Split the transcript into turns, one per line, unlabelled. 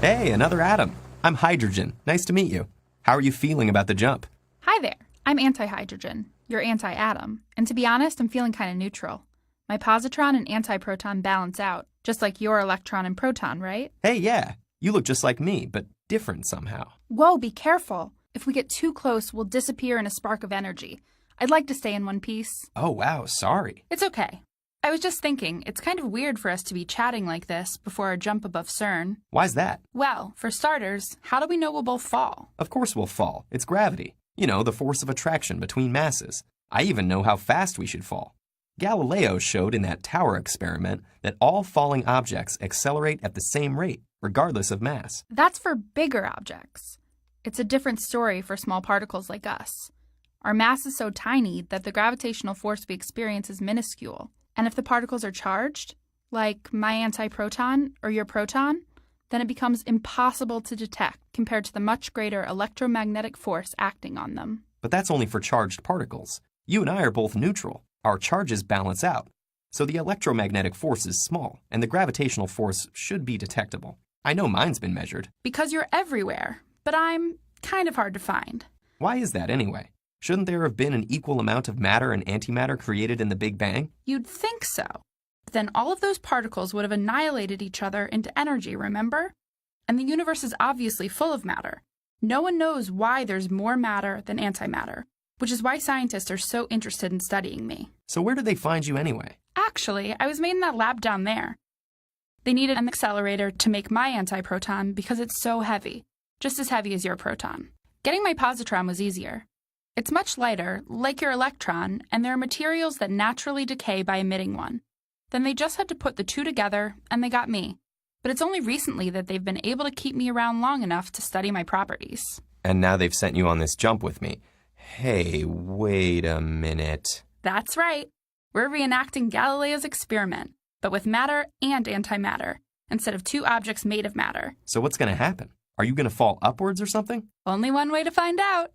Hey, another atom. I'm hydrogen. Nice to meet you. How are you feeling about the jump?
Hi there. I'm anti-hydrogen. You're anti-atom. And to be honest, I'm feeling kind of neutral. My positron and antiproton balance out, just like your electron and proton, right?
Hey, yeah. You look just like me, but different somehow.
Whoa, be careful. If we get too close, we'll disappear in a spark of energy. I'd like to stay in one piece.
Oh, wow. Sorry.
It's okay. I was just thinking, it's kind of weird for us to be chatting like this before our jump above CERN.
Why's that?
Well, for starters, how do we know we'll both fall?
Of course we'll fall. It's gravity. You know, the force of attraction between masses. I even know how fast we should fall. Galileo showed in that tower experiment that all falling objects accelerate at the same rate, regardless of mass.
That's for bigger objects. It's a different story for small particles like us. Our mass is so tiny that the gravitational force we experience is minuscule. And if the particles are charged, like my antiproton or your proton, then it becomes impossible to detect compared to the much greater electromagnetic force acting on them.
But that's only for charged particles. You and I are both neutral. Our charges balance out. So the electromagnetic force is small, and the gravitational force should be detectable. I know mine's been measured.
Because you're everywhere, but I'm kind of hard to find.
Why is that anyway? Shouldn't there have been an equal amount of matter and antimatter created in the Big Bang?
You'd think so. But then all of those particles would have annihilated each other into energy, remember? And the universe is obviously full of matter. No one knows why there's more matter than antimatter, which is why scientists are so interested in studying me.
So where did they find you anyway?
Actually, I was made in that lab down there. They needed an accelerator to make my antiproton because it's so heavy, just as heavy as your proton. Getting my positron was easier. It's much lighter, like your electron, and there are materials that naturally decay by emitting one. Then they just had to put the two together, and they got me. But it's only recently that they've been able to keep me around long enough to study my properties.
And now they've sent you on this jump with me. Hey, wait a minute.
That's right. We're reenacting Galileo's experiment, but with matter and antimatter, instead of two objects made of matter.
So what's going to happen? Are you going to fall upwards or something?
Only one way to find out.